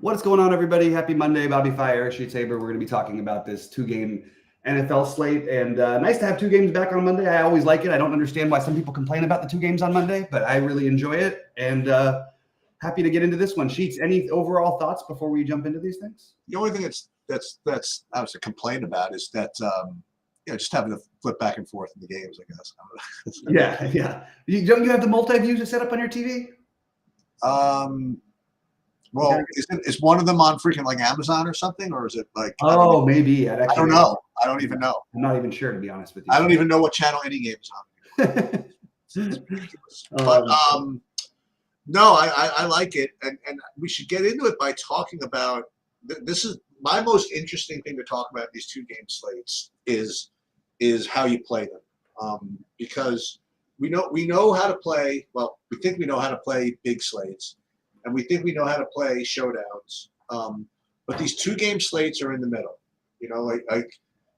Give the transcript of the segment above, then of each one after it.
What's going on, everybody? Happy Monday. BobbyFi, Eric Sheetsaber. We're going to be talking about this two-game NFL slate. And nice to have two games back on Monday. I always like it. I don't understand why some people complain about the two games on Monday, but I really enjoy it. And happy to get into this one. Sheets, any overall thoughts before we jump into these things? The only thing that's I was to complain about is that just having to flip back and forth in the games, I guess. Yeah. Don't you have the multi-views set up on your TV? Well, is one of them on freaking like Amazon or something, or is it like? Oh, maybe. I don't know. I don't even know. I'm not even sure, to be honest with you. I don't even know what channel any game is on. It's ridiculous. But no, I like it, and we should get into it by talking about. This is my most interesting thing to talk about. These two game slates is how you play them, because we know how to play. Well, we think we know how to play big slates. And we think we know how to play showdowns, but these two game slates are in the middle. You know, like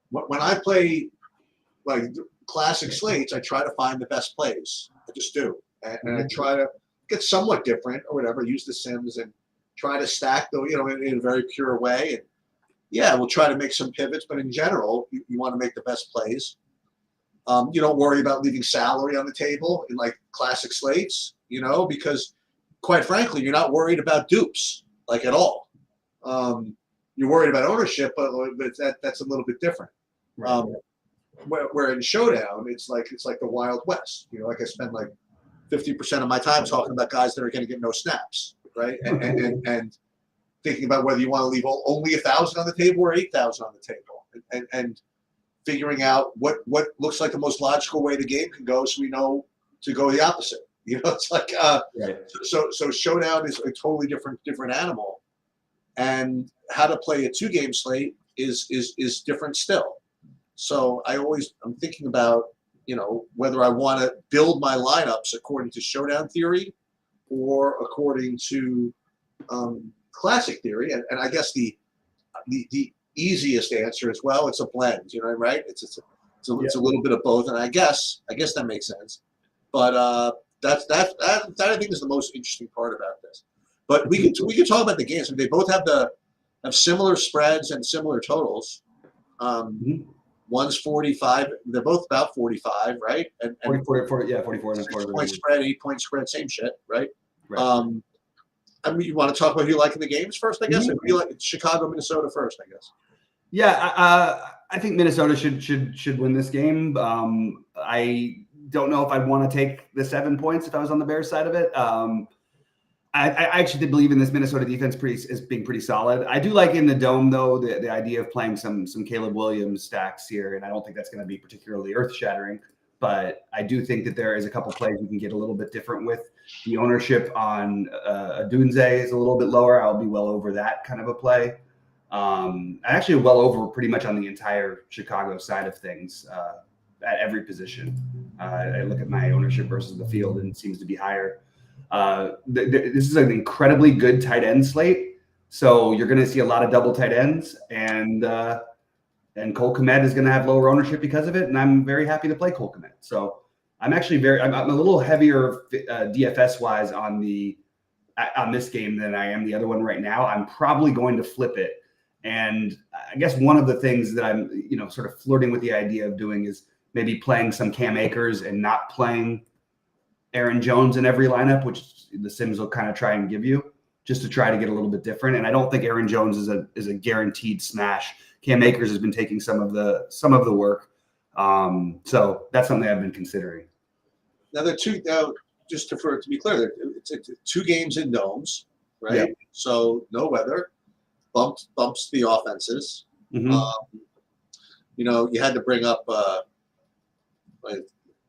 when I play like classic slates, I try to find the best plays. I just do, and I try to get somewhat different or whatever. Use the sims and try to stack them, in a very pure way. And yeah, we'll try to make some pivots, but in general, you want to make the best plays. You don't worry about leaving salary on the table in like classic slates, because quite frankly, you're not worried about dupes like at all. You're worried about ownership, but that's a little bit different. Right. Where in showdown, it's like the Wild West. Like I spend like 50% of my time talking about guys that are going to get no snaps, right? And thinking about whether you want to leave only 1,000 on the table or 8,000 on the table, and figuring out what looks like the most logical way the game can go, so we know to go the opposite. It's like right. So showdown is a totally different animal, and how to play a two game slate is different still. So I'm thinking about whether I want to build my lineups according to showdown theory or according to classic theory, and I guess the easiest answer is, well, it's a blend, right? It's a little bit of both, and I guess that makes sense, but that I think is the most interesting part about this. But we can talk about the games. They both have similar spreads and similar totals. One's 45. They're both about 45, right? And 44. 6-point spread, 8-point spread, same shit, right? You want to talk about who you like in the games first, I guess. Or you like Chicago, Minnesota first, I guess. Yeah, I think Minnesota should win this game. I don't know if I'd want to take the 7 points if I was on the Bears side of it. I actually did believe in this Minnesota defense as being pretty solid. I do like in the dome, though, the idea of playing some Caleb Williams stacks here, and I don't think that's going to be particularly earth-shattering. But I do think that there is a couple plays you can get a little bit different with. The ownership on Adunze is a little bit lower. I'll be well over that kind of a play. Actually well over pretty much on the entire Chicago side of things at every position. I look at my ownership versus the field, and it seems to be higher. This is an incredibly good tight end slate, so you're going to see a lot of double tight ends, and Cole Kmet is going to have lower ownership because of it, and I'm very happy to play Cole Kmet. So I'm actually I'm a little heavier DFS wise on this game than I am the other one right now. I'm probably going to flip it, and I guess one of the things that I'm sort of flirting with the idea of doing is maybe playing some Cam Akers and not playing Aaron Jones in every lineup, which the Sims will kind of try and give you, just to try to get a little bit different. And I don't think Aaron Jones is a guaranteed smash. Cam Akers has been taking some of the work, so that's something I've been considering. Now just for it to be clear, it's two games in domes, right? Yeah. So no weather bumps the offenses. Mm-hmm. You had to bring up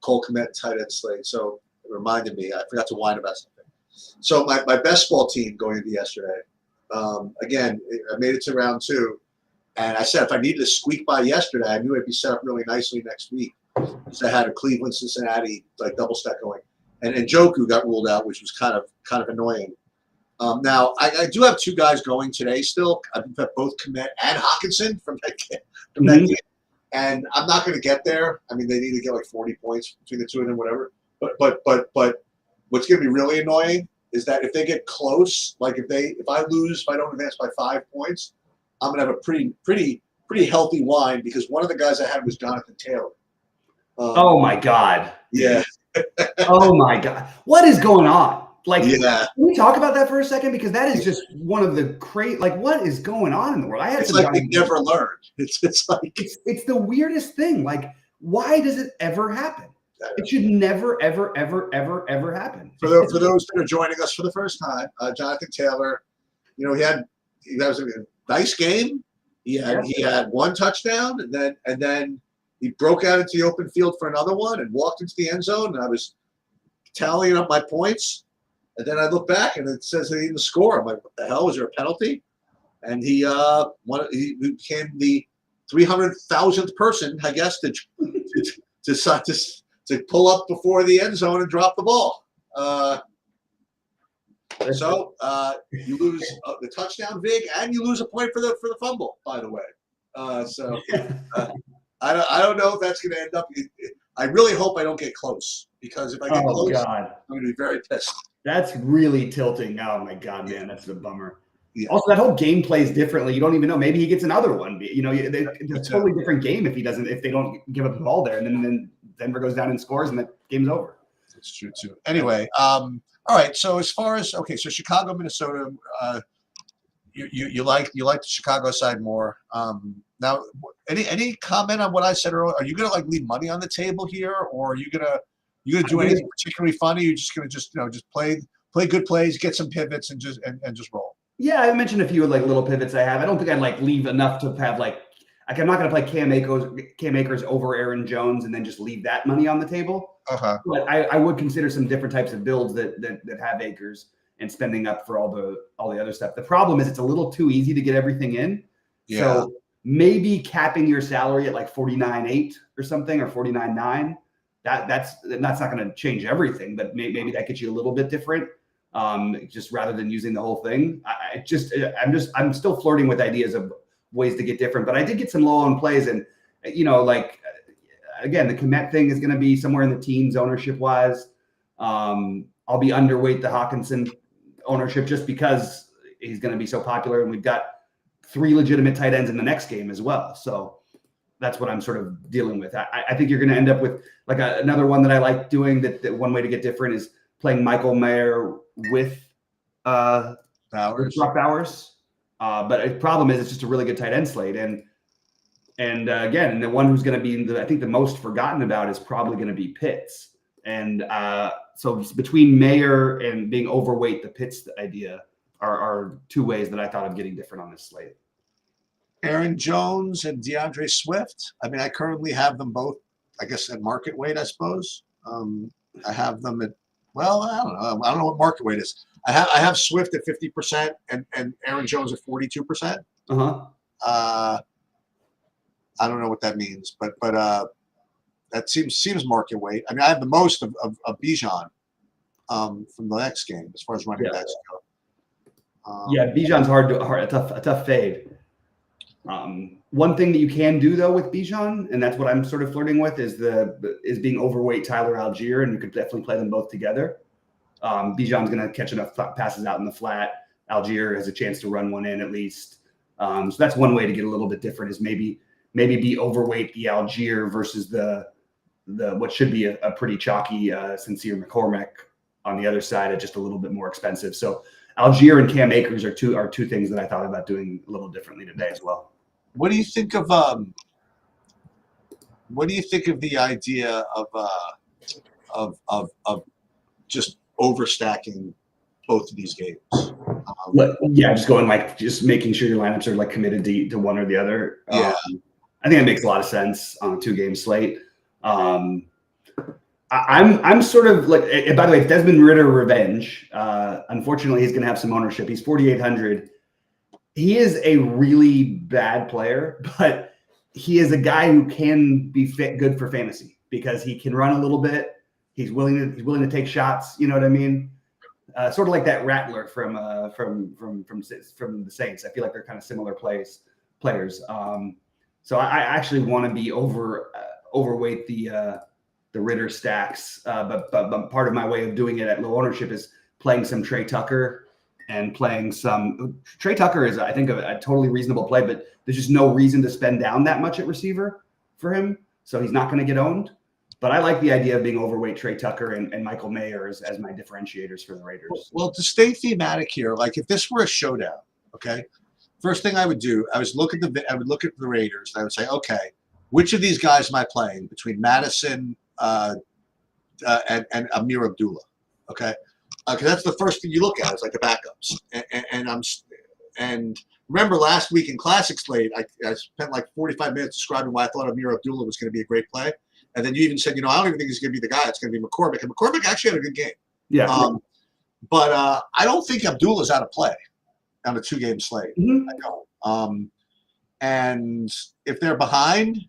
Cole Kmet tight end slate, so it reminded me. I forgot to whine about something. So my best ball team going into yesterday, again, I made it to round 2, and I said if I needed to squeak by yesterday, I knew I'd be set up really nicely next week, because I had a Cleveland Cincinnati like double stack going, and Njoku got ruled out, which was kind of annoying. Now I do have 2 guys going today still. I've got both Kmet and Hawkinson from that game. And I'm not going to get there. I mean, they need to get like 40 points between the two of them, whatever. But what's going to be really annoying is that if they get close, like if I lose, if I don't advance by 5 points, I'm gonna have a pretty healthy line because one of the guys I had was Jonathan Taylor. Oh my God. Yeah. Oh my God. What is going on? Like, Yeah. Can we talk about that for a second? Because that is just one of the what is going on in the world? I had It's some like they never learned. It's like it's the weirdest thing. Like, why does it ever happen? It should never, ever, ever, ever, ever happen. For those that are joining us for the first time, Jonathan Taylor, you know, that was a nice game. He had one touchdown, and then he broke out into the open field for another one and walked into the end zone. And I was tallying up my points, and then I look back and it says that he didn't score. I'm like, what the hell? Was there a penalty? And he became the 300,000th person, I guess, to pull up before the end zone and drop the ball. So you lose the touchdown, Vig, and you lose a point for the fumble. By the way, I don't know if that's going to end up. I really hope I don't get close because if I get close, I'm going to be very pissed. That's really tilting. Oh my God, man, that's a bummer. Yeah. Also, that whole game plays differently. You don't even know. Maybe he gets another one. You know, it's a totally different game if they don't give up the ball there, and then Denver goes down and scores, and the game's over. That's true too. Anyway, all right. So as far as so Chicago, Minnesota, you like the Chicago side more. Now, any comment on what I said earlier? Are you gonna leave money on the table here, or are you gonna do anything particularly funny? You're just gonna just play good plays, get some pivots, and just roll. Yeah, I mentioned a few little pivots I have. I don't think I'd leave enough to have I'm not going to play Cam Akers over Aaron Jones and then just leave that money on the table. Uh-huh. But I would consider some different types of builds that have Akers and spending up for all the other stuff. The problem is it's a little too easy to get everything in. Yeah. So maybe capping your salary at 49.8 or something, or 49.9. That's not going to change everything, but maybe that gets you a little bit different. Just rather than using the whole thing. I'm still flirting with ideas of ways to get different, but I did get some low on plays, and again, the Komet thing is going to be somewhere in the teens ownership wise. I'll be underweight the Hawkinson ownership just because he's going to be so popular, and we've got 3 legitimate tight ends in the next game as well. So that's what I'm sort of dealing with. I think you're going to end up with another one that I like doing. That one way to get different is playing Michael Mayer with Brock Bowers. But the problem is it's just a really good tight end slate. And again, the one who's going to be, I think, the most forgotten about is probably going to be Pitts. And so between Mayer and being overweight, the Pitts idea are 2 ways that I thought of getting different on this slate. Aaron Jones and DeAndre Swift. I mean, I currently have them both, I guess, at market weight, I suppose. I have them at, well, I don't know what market weight is. I have Swift at 50% and Aaron Jones at 42%. I don't know what that means, but that seems market weight. I mean, I have the most of Bijan from the next game as far as running backs go. Bijan's a tough fade. One thing that you can do though with Bijan, and that's what I'm sort of flirting with, is being overweight Tyler Algier, and you could definitely play them both together. Bijan's going to catch enough passes out in the flat. Algier has a chance to run one in at least. So that's one way to get a little bit different, is maybe be overweight the Algier versus the what should be a pretty chalky Sincere McCormick on the other side at just a little bit more expensive. So Algier and Cam Akers are two things that I thought about doing a little differently today as well. What do you think of the idea of just overstacking both of these games? Just going just making sure your lineups are committed to one or the other. Yeah. I think it makes a lot of sense on a 2-game slate. I'm sort of by the way, it's Desmond Ridder revenge. Unfortunately, he's going to have some ownership. He's 4,800. He is a really bad player, but he is a guy who can be good for fantasy because he can run a little bit. He's willing to take shots. You know what I mean? Sort of like that Rattler from the Saints. I feel like they're kind of similar players. So I actually want to be overweight the Ridder stacks. But part of my way of doing it at low ownership is playing some Trey Tucker and playing some Trey Tucker is, I think, a totally reasonable play, but there's just no reason to spend down that much at receiver for him. So he's not going to get owned. But I like the idea of being overweight Trey Tucker and Michael Mayer as my differentiators for the Raiders. Well, to stay thematic here, like if this were a showdown, okay, first thing I would do, I would look at the Raiders and I would say, okay, which of these guys am I playing between Madison and Amir Abdullah? Okay, because that's the first thing you look at is like the backups. And remember last week in Classic Slate, I spent like 45 minutes describing why I thought Amir Abdullah was going to be a great play. And then you even said, I don't even think he's going to be the guy. It's going to be McCormick. And McCormick actually had a good game. Yeah. But I don't think Abdullah's out of play on a 2-game slate. Mm-hmm. I don't. And if they're behind,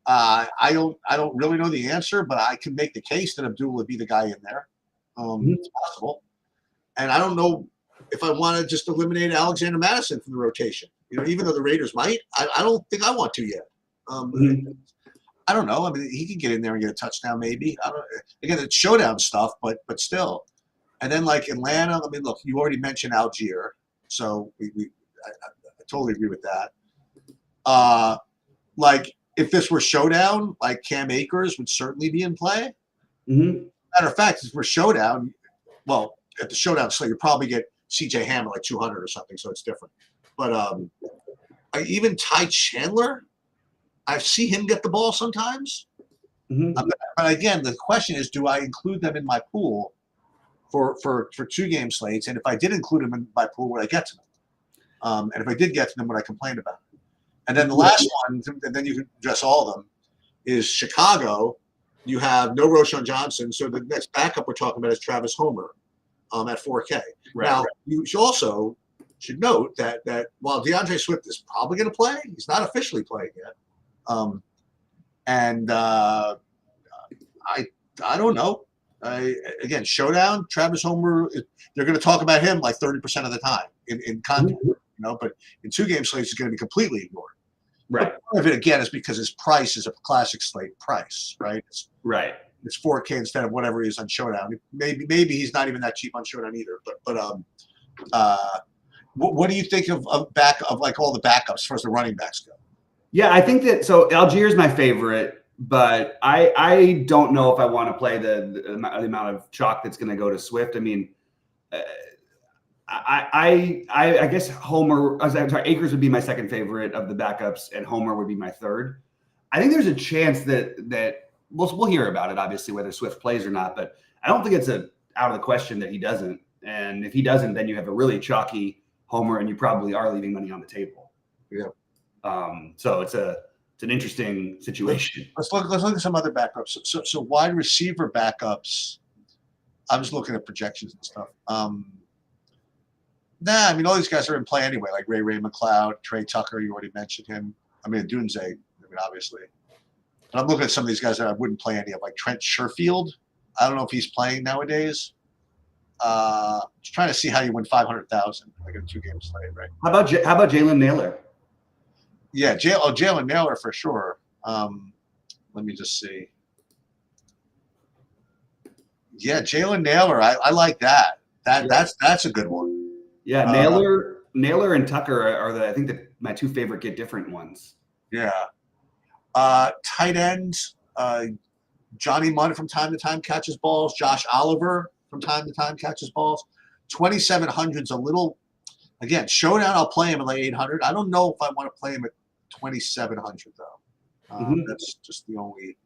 I don't really know the answer, but I can make the case that Abdullah would be the guy in there. It's possible. And I don't know if I want to just eliminate Alexander Madison from the rotation. Even though the Raiders might, I don't think I want to yet. I don't know. I mean, he could get in there and get a touchdown, maybe. I don't. Again, it's showdown stuff, but still. And then like Atlanta. I mean, look, you already mentioned Algier, so I totally agree with that. Like if this were showdown, like Cam Akers would certainly be in play. Mm-hmm. Matter of fact, if we're showdown, well, at the showdown slate, you probably get C.J. Ham at like 200 or something, so it's different. But even Ty Chandler. I see him get the ball sometimes. Mm-hmm. But again, the question is, do I include them in my pool for 2-game slates? And if I did include them in my pool, would I get to them? And if I did get to them, would I complain about it? And then the last one, and then you can address all of them, is Chicago. You have no Roschon Johnson, so the next backup we're talking about is Travis Homer at 4K. Now, you also should note that while DeAndre Swift is probably going to play, he's not officially playing yet. I don't know. Again, showdown, Travis Homer. They're going to talk about him like 30% of the time in content, But in 2-game slates, he's going to be completely ignored. Right. But part of it again is because his price is a classic slate price, right? It's 4K instead of whatever he is on showdown. Maybe he's not even that cheap on showdown either. But what do you think of like all the backups as far as the running backs go? Yeah, I think that so Algier is my favorite, but I don't know if I want to play the amount of chalk that's going to go to Swift. I mean, I guess Akers would be my second favorite of the backups, and Homer would be my third. I think there's a chance that we'll hear about it, obviously, whether Swift plays or not, but I don't think it's out of the question that he doesn't. And if he doesn't, then you have a really chalky Homer, and you probably are leaving money on the table. Yeah. So it's an interesting situation. Let's look at some other backups. So wide receiver backups. I'm just looking at projections and stuff. I mean all these guys are in play anyway, like Ray McLeod, Trey Tucker. You already mentioned him. I mean Dunze. I mean obviously. And I'm looking at some of these guys that I wouldn't play any of, like Trent Sherfield. I don't know if he's playing nowadays. Just trying to see how you win 500,000 like in a 2-game slate, right? How about Jalen Naylor? Yeah, Jalen Naylor for sure. Let me just see. Yeah, Jalen Naylor. I like that. That's a good one. Yeah, Naylor and Tucker are I think my 2 favorite get different ones. Yeah. Tight ends. Johnny Munn from time to time catches balls. Josh Oliver from time to time catches balls. 2,700's a little. Again, showdown. I'll play him at like 800. I don't know if I want to play him at 2,700 though. That's just the only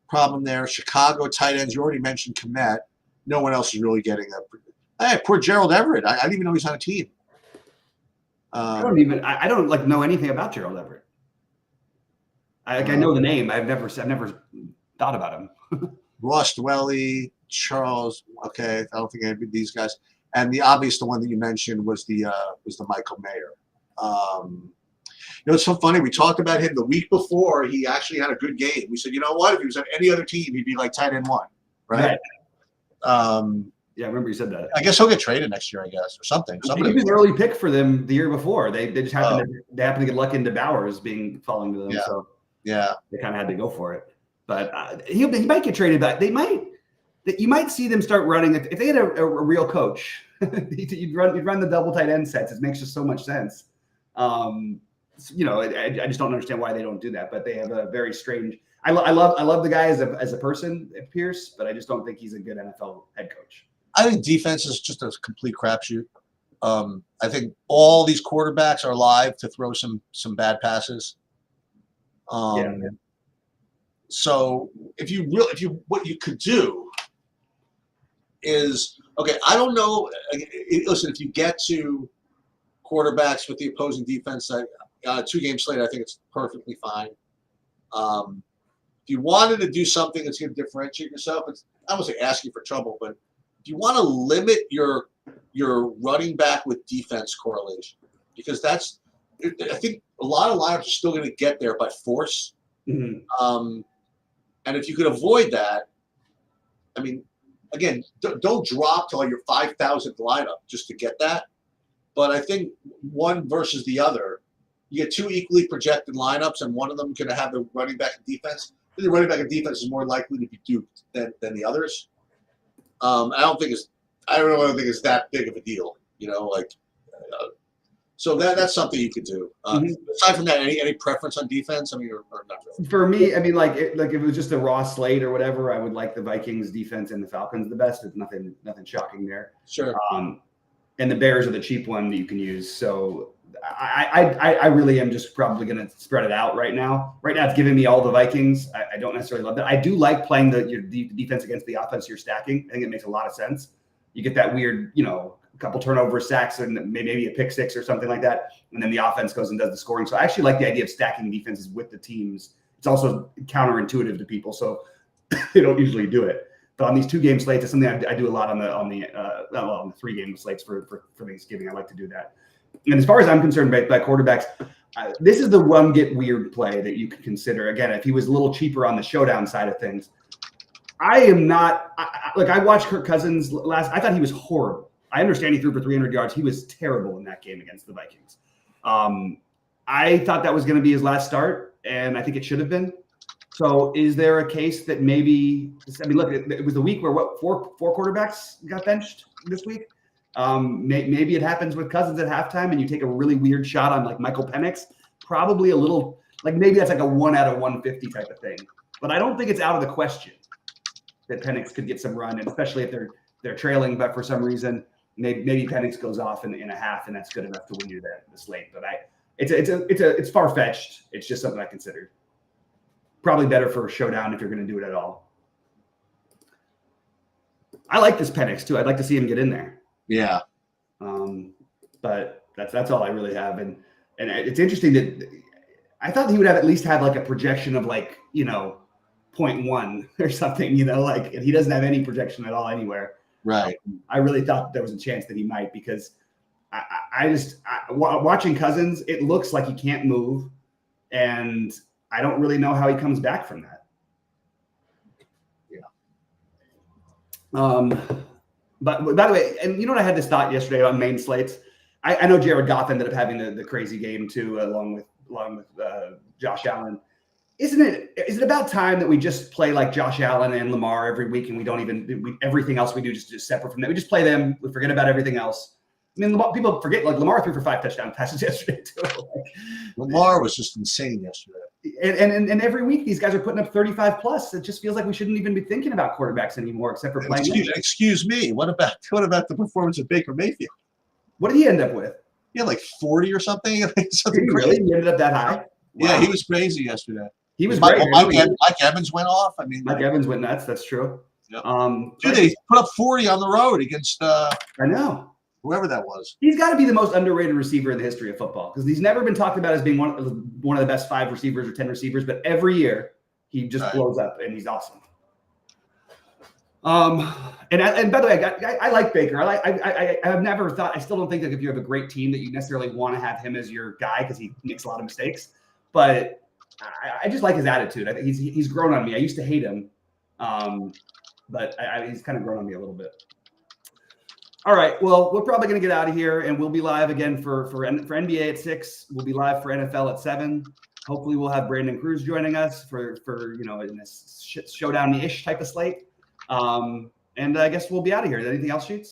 problem there. Chicago tight ends. You already mentioned Kmet. No one else is really getting a. Hey, poor Gerald Everett. I didn't even know he's on a team. I don't like know anything about Gerald Everett. I know the name. I've never thought about him. Ross Dwelly, Charles. Okay, I don't think any of these guys. And the one that you mentioned was the Michael Mayer. It's so funny. We talked about him the week before. He actually had a good game. We said, you know what? If he was on any other team, he'd be like tight end 1, right? Yeah, I remember you said that. I guess he'll get traded next year, I guess, or something. He was an early pick for them the year before. They just happened to get lucky into Bowers falling to them. Yeah. So yeah, they kind of had to go for it. But he might get traded back. They might. that you might see them start running. If they had a real coach, you'd run the double tight end sets. It makes just so much sense. I just don't understand why they don't do that. But they have a very strange. I love the guy as a person, Pierce, but I just don't think he's a good NFL head coach. I think defense is just a complete crapshoot. I think all these quarterbacks are live to throw some bad passes. So what you could do is, okay, I don't know. Listen, if you get to quarterbacks with the opposing defense, 2-game slate, I think it's perfectly fine. If you wanted to do something that's going to differentiate yourself, it's, I don't want to say asking for trouble, but if you want to limit your running back with defense correlation, because I think a lot of lineups are still going to get there by force. Mm-hmm. And if you could avoid that, I mean, again, don't drop to all your 5,000th lineup just to get that. But I think one versus the other, you get two equally projected lineups, and one of them going to have the running back and defense. I think the running back and defense is more likely to be duped than the others. I don't think it's that big of a deal, so that's something you could do. Aside from that, any preference on defense? I mean, or not really? For me, I mean, like if it was just a raw slate or whatever, I would like the Vikings defense and the Falcons the best. There's nothing shocking there. Sure. And the Bears are the cheap one that you can use. So I really am just probably going to spread it out right now. Right now, it's giving me all the Vikings. I don't necessarily love that. I do like playing your defense against the offense you're stacking. I think it makes a lot of sense. You get that weird, couple turnover sacks and maybe a pick six or something like that. And then the offense goes and does the scoring. So I actually like the idea of stacking defenses with the teams. It's also counterintuitive to people, so they don't usually do it. But on these 2-game slates, it's something I do a lot on the 3-game slates for Thanksgiving. I like to do that. And as far as I'm concerned by quarterbacks, this is the one get weird play that you could consider. Again, if he was a little cheaper on the showdown side of things, I am not. I watched Kirk Cousins last. I thought he was horrible. I understand he threw for 300 yards. He was terrible in that game against the Vikings. I thought that was going to be his last start, and I think it should have been. So is there a case that maybe – I mean, look, it was the week where four quarterbacks got benched this week? Maybe it happens with Cousins at halftime and you take a really weird shot on like Michael Penix. Probably a little – like maybe that's like a 1 out of 150 type of thing. But I don't think it's out of the question that Penix could get some run, and especially if they're trailing, but for some reason – Maybe Penix goes off in a half, and that's good enough to win you the slate. But it's far fetched. It's just something I considered. Probably better for a showdown if you're going to do it at all. I like this Penix too. I'd like to see him get in there. Yeah. But that's all I really have, and it's interesting that I thought he would at least have like a projection of 0.1 or something. And he doesn't have any projection at all anywhere. Right. I really thought there was a chance that he might, because watching Cousins, it looks like he can't move, and I don't really know how he comes back from that. Yeah. But by the way, and I had this thought yesterday on main slates. I know Jared Goff ended up having the crazy game too, along with Josh Allen. Is it about time that we just play like Josh Allen and Lamar every week, and we don't even everything else we do just separate from that? We just play them. We forget about everything else. I mean, people forget, like Lamar threw for 5 touchdown passes yesterday too. Lamar was just insane yesterday. And every week these guys are putting up 35 plus. It just feels like we shouldn't even be thinking about quarterbacks anymore, except for playing. Excuse me. What about the performance of Baker Mayfield? What did he end up with? He had like 40 or something. Something really? He ended up that high? Wow. Yeah, he was crazy yesterday. He was great. Mike Evans went off. I mean, Mike Evans went nuts. That's true. Yeah. Dude, they put up 40 on the road against. I know. Whoever that was. He's got to be the most underrated receiver in the history of football, because he's never been talked about as being one of the best 5 receivers or 10 receivers, but every year he just blows up, and he's awesome. And by the way, I like Baker. I have never thought. I still don't think that if you have a great team that you necessarily want to have him as your guy, because he makes a lot of mistakes. But I just like his attitude. I think he's grown on me. I used to hate him, but he's kind of grown on me a little bit. All right. Well, we're probably going to get out of here, and we'll be live again for NBA at 6. We'll be live for NFL at 7. Hopefully, we'll have Brandon Cruz joining us for in this showdown-ish type of slate. And I guess we'll be out of here. Anything else, Sheets?